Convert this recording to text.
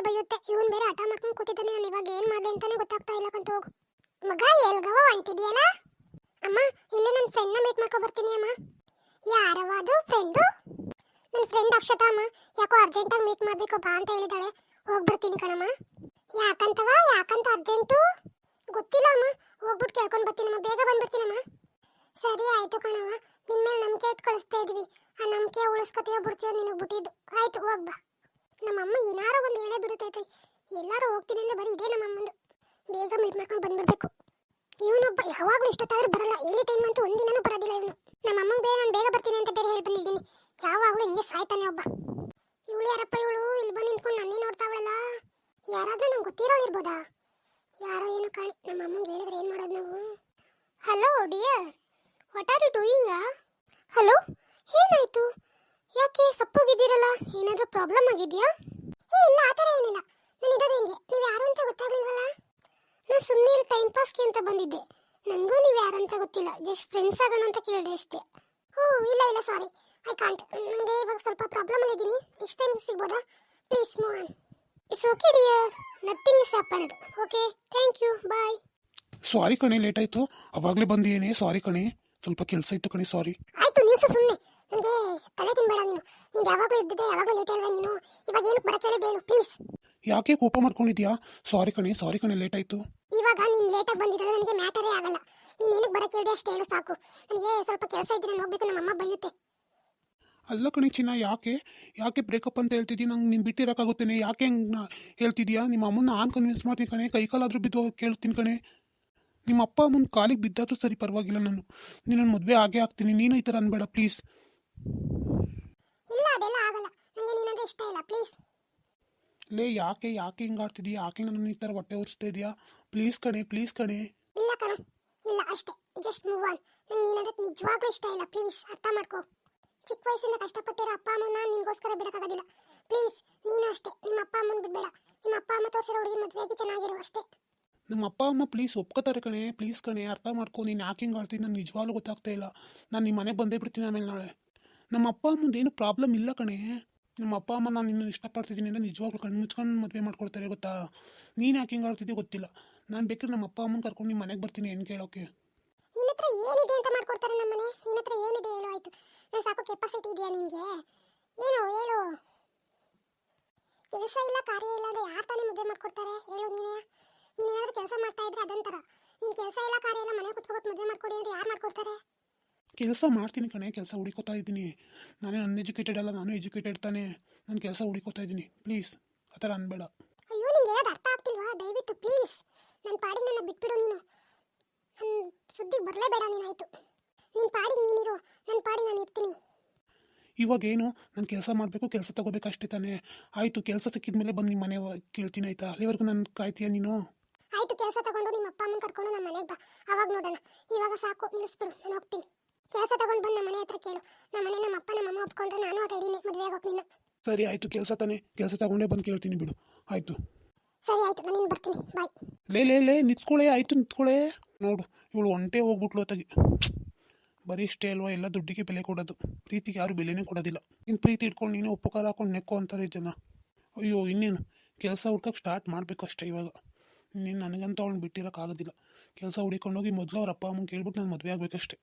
ಬೈಯುತ್ತೆ. ಇವನ್ ಬೇರೆ ಹಠ ಮಾಡ್ಕೊಂಡು ಕೂತಿದ್ದಾನೆ. ನಾನು ಇವಾಗ ಏನ್ ಮಾಡ್ಲಿ ಅಂತಾನೆ ಗೊತ್ತಾಗ್ತಾ ಇಲ್ಲ ಕಂತ. ಹೋಗು ಮಗ, ಎಲ್ಗವ ಹೊಂಟಿದ್ಯಲ್ಲ? ಅಮ್ಮ, ಇಲ್ಲಿ ನನ್ನ ಫ್ರೆಂಡ್ನ ಮೀಟ್ ಮಾಡ್ಕೊ ಬರ್ತೀನಿ ಅಮ್ಮ. ಯಾರವ ಅದು ಫ್ರೆಂಡು? ನನ್ನ ಫ್ರೆಂಡ್ ಅಕ್ಷತಾ ಅಮ್ಮ. ಯಾಕೋ ಅರ್ಜೆಂಟಾಗಿ ಮೀಟ್ ಮಾಡ್ಬೇಕು ಬಾ ಅಂತ ಹೇಳಿದಾಳೆ. ಹೋಗ್ಬರ್ತೀನಿ ಕಣಮ್ಮ. ಯಾಕಂತ ಅರ್ಜೆಂಟು? ಗೊತ್ತಿಲ್ಲ ಅಮ್ಮ. ಹೋಗ್ಬಿಟ್ಟು ಕೇಳ್ಕೊಂಡು ಬರ್ತೀನಮ್ಮ. ಬೇಗ ಬಂದ್ಬಿಡ್ತೀನಮ್ಮ. ಸರಿ ಆಯ್ತು ಕಣವ. ನಿನ್ ಮೇಲೆ ನಂಬಿಕೆ ಇಟ್ಟು ಕಳಿಸ್ತಾ ಇದೀವಿ. ಆ ನಂಬಿಕೆ ಉಳಿಸ್ಕೊತೀಯೋ ಬಿಡ್ತೀಯೋ ನಿನಗೆ ಬಿಟ್ಟಿದ್ದು. ಆಯ್ತು, ಹೋಗ್ಬಾ. ನಮ್ಮಮ್ಮ ಏನಾರೋ ಒಂದು ಹೇಳೇ ಬಿಡುತ್ತೈತೆ. ಎಲ್ಲಾರು ಹೋಗ್ತೀನಿ ಅಂದ್ರೆ ಬರೀ ಇದೇ ನಮ್ಮಮ್ಮಂದು. ಬೇಗ ಮೀಟ್ ಮಾಡ್ಕೊಂಡು ಬಂದ್ಬಿಡ್ಬೇಕು. ಇವನೊಬ್ಬ ಯಾವಾಗಲೂ ಇಷ್ಟೊತ್ತಾದ್ರೂ ಬರಲ್ಲ. ಎಲ್ಲಿ ಟೈಮ್ ಅಂತೂ ಒಂದಿನನೂ ಬರೋದಿಲ್ಲ ಇವನು. ನಮ್ಮಮ್ಮಂಗೆ ಬೇರೆ ನಾನು ಬೇಗ ಬರ್ತೀನಿ ಅಂತ ಬೇರೆ ಹೇಳಿ ಬಂದಿದ್ದೀನಿ. ಯಾವಾಗಲೂ ಹಿಂಗೆ ಸಾಯ್ತಾನೆ ಒಬ್ಬ. ಇವಳು ಯಾರಪ್ಪ ಇವಳು? ಇಲ್ಲಿ ಬಂದು ನಿಂತ್ಕೊಂಡು ನನ್ನೇ ನೋಡ್ತಾವಳಲ್ಲ. ಯಾರಾದ್ರೂ ನಂಗೆ ಗೊತ್ತಿರೋಳು ಇರ್ಬೋದಾ? ಯಾರೋ ಏನೋ ಕಾಣಿ. ನಮ್ಮಮ್ಮಂಗೆ ಹೇಳಿದ್ರೆ ಏನು ಮಾಡೋದು ನಾವು? Hello dear, what are you doing? Hello, ಏನಾಯ್ತು? ಯಾಕೆ ಸಪ್ಪೋಗಿದ್ದೀರಲ್ಲ? ಏನಾದರೂ ಪ್ರಾಬ್ಲಮ್ ಆಗಿದೆಯಾ? ಇಲ್ಲ, ಆ ಥರ ಏನಿಲ್ಲ. ನಾನು ಇರೋದು ಹೆಂಗೆ, ನೀವು ಯಾರು ಅಂತ ಗೊತ್ತಾಗಲಿಲ್ವಲ್ಲ? ನಾನು ಸುಮ್ಮನೆ ಟೈಮ್ ಪಾಸ್ಗೆ ಅಂತ ಬಂದಿದ್ದೆ. ನನಗೂ ನೀವು ಯಾರಂತ ಗೊತ್ತಿಲ್ಲ. ಜಸ್ಟ್ ಫ್ರೆಂಡ್ಸ್ ಆಗೋಣ ಅಂತ ಕೇಳಿದೆ ಅಷ್ಟೇ. ಇಲ್ಲ ಸಾರಿ, ಐ ಕಾಂಟ್. ನನಗೆ ಇವಾಗ ಸ್ವಲ್ಪ ಪ್ರಾಬ್ಲಮ್ ಆಗಿದ್ದೀನಿ. ಇಷ್ಟು ಟೈಮ್ ಸಿಗ್ಬೋದಾ? Please move on. It's okay dear, nothing is happened. Okay, thank you, bye. Sorry ಕಣೆ, ಲೇಟ್ ಆಯಿತು. ಅವಾಗಲೇ ಬಂದಿಯೇನೆ. ಸಾರಿ ಕಣೆ, ಸ್ವಲ್ಪ ಕೆಲಸ ಇತ್ತು ಕಣೆ. ಸಾರಿ. ಆಯ್ತು, ನೀವು ಸುಮ್ಮನೆ ನನಗೆ ತಲೆ ತಿನ್ಬೇಡ ನೀನು. ನಿಂಗೆ ಯಾವಾಗಲೂ ಇದ್ದಿದ್ದೆ, ಯಾವಾಗಲೂ ಲೇಟ್ ಅಲ್ವಾ ನೀನು? ಇವಾಗ ಏನಕ್ಕೆ ಬರಕ್ಕೆ ಹೇಳಿದ್ದೆ ಹೇಳು ಪ್ಲೀಸ್. ಯಾಕೆ ಕೋಪ ಮಾಡ್ಕೊಂಡಿದ್ಯಾ? ಸಾರಿ ಕಣೆ, ಲೇಟ್ ಆಯಿತು. ಇವಾಗ ನೀನು ಲೇಟಾಗಿ ಬಂದಿರೋದು ನನಗೆ ಮ್ಯಾಟರೇ ಆಗಲ್ಲ. ನೀನು ಏನಕ್ಕೆ ಬರಕ್ಕೆ ಹೇಳಿದೆ ಅಷ್ಟು ಹೇಳು ಸಾಕು. ನನಗೆ ಸ್ವಲ್ಪ ಕೆಲಸ ಇದ್ದರೆ ನಾನು ಹೋಗ್ಬೇಕು. ನಮ್ಮಮ್ಮ ಬೈಯುತ್ತೆ. ಅಲ್ಲ ಕಣೆ ಚಿನ್ನ, ಯಾಕೆ ಬ್ರೇಕಪ್ ಅಂತ ಹೇಳ್ತಿದ್ದೀಯ? ನಂಗೆ ನೀನು ಬಿಟ್ಟಿರೋಕ್ಕಾಗುತ್ತೇನೆ? ಯಾಕೆ ಹಂಗೆ ಹೇಳ್ತಿದ್ಯಾ? ನಿಮ್ಮ ಅಮ್ಮನ ನಾನು ಕನ್ವಿನ್ಸ್ ಮಾಡ್ತೀನಿ ಕಣೆ. ಕೈಕಾಲಾದರೂ ಬಿದ್ದು ಕೇಳ್ತೀನಿ ಕಣೆ. ನಿಮ್ಮ ಅಪ್ಪ ಅಮ್ಮನ ಕಾಲಿಗೆ ಬಿದ್ದಾದರೂ ಸರಿ, ಪರವಾಗಿಲ್ಲ. ನಾನು ನಿನ್ನ ಮದುವೆ ಆಗ್ತೀನಿ. ನೀನು ಈ ಥರ ಅನ್ಬೇಡ ಪ್ಲೀಸ್. ಇಲ್ಲ, ಅದೆಲ್ಲ ಆಗಲ್ಲ. ನನಗೆ ನೀನಂದ್ರೆ ಇಷ್ಟ ಇಲ್ಲ, ಪ್ಲೀಸ್. ಲೇ, ಯಾಕೆ ಹಿಂಗೆ ಆಡ್ತಿದ್ದೀಯಾ? ಯಾಕೆ ನನ್ನ ಈ ಥರ ಹೊಟ್ಟೆ ಉರಿಸ್ತಾ ಇದೆಯಾ? ಪ್ಲೀಸ್ ಕಣೆ. ಇಲ್ಲ ಕಣೋ, ಇಲ್ಲ ಅಷ್ಟೇ. Just move on. ನಂಗೆ ನೀನಂದ್ರೆ ನಿಜವಾಗ್ಲೂ ಇಷ್ಟ ಇಲ್ಲ, ಪ್ಲೀಸ್ ಅರ್ಥ ಮಾಡ್ಕೋ. ಚಿಕ್ಕ ವಯಸ್ಸಿಂದ ಕಷ್ಟಪಟ್ಟಿರೋ ಅಪ್ಪ ಅಮ್ಮನ ನಿನಗೋಸ್ಕರ ಬಿಡೋಕ್ಕಾಗೋದಿಲ್ಲ. ಪ್ಲೀಸ್ ನೀನು ಅಷ್ಟೇ. ನಿಮ್ಮ ಅಪ್ಪ ಅಮ್ಮನ ಬಿಡಬೇಡ. ನಿಮ್ಮ ಅಪ್ಪ ಅಮ್ಮ ತೋರಿಸಿರೋ ಹುಡುಗಿ ಮದುವೆಯಾಗಿ ಚೆನ್ನಾಗಿರು ಅಷ್ಟೇ. ನಮ್ಮ ಅಪ್ಪ ಅಮ್ಮ ಪ್ಲೀಸ್ ಒಪ್ಕೋತಾರೆ ಕಣೆ. ಪ್ಲೀಸ್ ಕಣೆ, ಅರ್ಥ ಮಾಡ್ಕೊ. ನೀನು ಯಾಕೆ ಹಿಂಗೆ ಆಡ್ತೀನಿ? ನಾನು ನಿಜವಾಗ್ಲೂ ಗೊತ್ತಾಗ್ತಾ ಇಲ್ಲ. ನಾನು ನಿಮ್ಮ ಮನೆಗೆ ಬಂದೇ ಬಿಡ್ತೀನಿ ಆಮೇಲೆ ನಾಳೆ. ನಮ್ಮ ಅಪ್ಪ ಅಮ್ಮಂದು ಏನು ಪ್ರಾಬ್ಲಮ್ ಇಲ್ಲ ಕಣೆ. ನಮ್ಮ ಅಪ್ಪ ಅಮ್ಮ ನಾನು ನಿನ್ನ ಇಷ್ಟಪಡ್ತಿದ್ದೀನಿ ಅಂದರೆ ನಿಜವಾಗ್ಲೂ ಕಣ್ಣು ಮುಚ್ಕೊಂಡು ಮದುವೆ ಮಾಡ್ಕೊಡ್ತಾರೆ, ಗೊತ್ತಾ? ನೀನು ಯಾಕೆ ಹಿಂಗೆ ಆಡ್ತಿದ್ದೀಯ ಗೊತ್ತಿಲ್ಲ. ನಾನು ಬೇಕಾದ್ರೆ ನಮ್ಮ ಅಪ್ಪ ಅಮ್ಮನ ಕರ್ಕೊಂಡು ನಿಮ್ಮ ಮನೆಗೆ ಬರ್ತೀನಿ ಏನು ಕೇಳೋಕ್ಕೆ. ನಿನ್ನ ಹತ್ರ ಏನಿದೆ ಅಂತ ಮಾಡ್ಕೊಡ್ತಾರೆ ನಮ್ಮ ಮನೆ? ನಿನ್ನ ಹತ್ರ ಏನಿದೆ ಹೇಳು? ಆಯ್ತು, ನಾನು ಸಾಕು ಕೆಪಾಸಿಟಿ ಇದೆಯಾ ನಿನಗೆ? ಏನು ಹೇಳು? ಕೆಲಸ ಇಲ್ಲ, ಕಾರ್ಯ ಇಲ್ಲ ಅಂದರೆ ಯಾರು ತಾನೇ ಮದುವೆ ಮಾಡ್ಕೊಡ್ತಾರೆ ಹೇಳು? ನೀನೇನಾದ್ರೂ ಕೆಲಸ ಮಾಡ್ತಾ ಇದ್ರೆ ಅದೊಂಥರ. ನೀನು ಕೆಲಸ ಇಲ್ಲ, ಕಾರ್ಯ ಇಲ್ಲ, ಮನೆ ಕುತ್ಕೊಬಿಟ್ಟು ಮದುವೆ ಮಾಡ್ಕೊಡಿ ಅಂದರೆ ಯಾರು ಮಾಡ್ಕೊಡ್ತಾರೆ? ಕೆಲಸ ಮಾಡ್ತೀನಿ ಕಣೆ. ಕೆಲಸ ಹುಡುಕೋತಾ ಇದ್ದೀನಿ. ನಾನೇ ಅನ್ಎಜುಕೇಟೆಡ್ ಅಲ್ಲ, ನಾನು ಎಜುಕೇಟೆಡ್ ತಾನೇ. ನಾನು ಕೆಲಸ ಹುಡುಕೋತಾ ಇದ್ದೀನಿ. ಪ್ಲೀಸ್ ಆ ಥರ ಅನ್ಬೇಡ. ಅಯ್ಯೋ, ನಿಂಗೆ ಅದು ಅರ್ಥ ಆಗ್ತಿಲ್ವಾ? ದಯವಿಟ್ಟು ಪ್ಲೀಸ್ ನನ್ನ ಪಾಡಿಗೆ ನನ್ನ ಬಿಟ್ಬಿಡು. ನೀನು ನನ್ನ ಸುದ್ದಿಗೆ ಬರಲೇಬೇಡ ನೀನು. ಆಯಿತು, ನಿನ್ನ ಪಾಡಿಗೆ ನೀನಿರು, ನನ್ನ ಪಾಡಿಗೆ ನಾನು ಇರ್ತೀನಿ. ಇವಾಗೇನು? ನಾನು ಕೆಲಸ ಮಾಡಬೇಕು, ಕೆಲಸ ತಗೋಬೇಕು ಅಷ್ಟೇ ತಾನೇ? ಆಯಿತು, ಕೆಲಸ ಸಿಕ್ಕಿದ ಮೇಲೆ ಬಂದು ನಿಮ್ಮ ಮನೆ ಕೇಳ್ತೀನಿ, ಆಯಿತಾ? ಅಲ್ಲಿವರೆಗೂ ನಾನು ಕಾಯ್ತೀಯ ನೀನು? ಆಯಿತು, ಕೆಲಸ ತಗೊಂಡು ನಿಮ್ಮ ಅಪ್ಪ ಅಮ್ಮನ ಕರ್ಕೊಂಡು ನಮ್ಮ ಮನೆಗೆ ಬಾ, ಅವಾಗ ನೋಡೋಣ. ಇವಾಗ ಸಾಕು, ನಿಲ್ಲಿಸ್ಬಿಡು, ನಾನು ಹೋಗ್ತೀನಿ. ಕೆಲಸ ತಗೊಂಡು ಬಂದು ನಮ್ಮ ಮನೆ ಹತ್ರ ಕೇಳು. ನಮ್ಮ ಮನೆ ನಮ್ಮ ಅಪ್ಪ ನಮ್ಮ ಅಮ್ಮ ಒಪ್ಕೊಂಡ್ರೆ ನಾನು ರೆಡಿನೇ ಮದುವೆ ಆಗೋಕೆ ನಿನ್ನ. ಸರಿ ಆಯಿತು, ಕೆಲಸ ತಾನೇ, ಕೆಲಸ ತಗೊಂಡೇ ಬಂದು ಕೇಳ್ತೀನಿ ಬಿಡು. ಆಯಿತು, ಸರಿ ಆಯಿತು, ನಾನು ಬರ್ತೀನಿ, ಬಾಯ್. ಲೇ ನಿಂತ್ಕೊಳ್ಳೆ. ಆಯಿತು, ನಿಂತ್ಕೊಳ್ಳೆ. ನೋಡು, ಇವಳು ಒಂಟೆ ಹೋಗ್ಬಿಟ್ಲು ಅತ್ತಾಗಿ. ಬರೀ ಇಷ್ಟೇ ಅಲ್ವಾ ಎಲ್ಲ ದುಡ್ಡಿಗೆ ಬೆಲೆ ಕೊಡೋದು. ಪ್ರೀತಿಗೆ ಯಾರು ಬೆಲೆನೇ ಕೊಡೋದಿಲ್ಲ. ಇನ್ನು ಪ್ರೀತಿ ಇಟ್ಕೊಂಡು ನೀನು ಉಪಕಾರ ಹಾಕೊಂಡು ನೆಕ್ಕೋ ಅಂತಾರೆ ಜನ. ಅಯ್ಯೋ, ಇನ್ನೇನು ಕೆಲಸ ಹುಡ್ಕಕ್ಕೆ ಸ್ಟಾರ್ಟ್ ಮಾಡಬೇಕು ಅಷ್ಟೇ ಇವಾಗ. ನೀನು ನನಗಂತ ಅವ್ನು ಬಿಟ್ಟಿರೋಕ್ಕಾಗೋದಿಲ್ಲ. ಕೆಲಸ ಹುಡ್ಕೊಂಡೋಗಿ ಮೊದಲು ಅವ್ರ ಅಪ್ಪ ಅಮ್ಮಂಗೆ ಕೇಳ್ಬಿಟ್ಟು ನಾನು ಮದುವೆ ಆಗಬೇಕಷ್ಟೇ.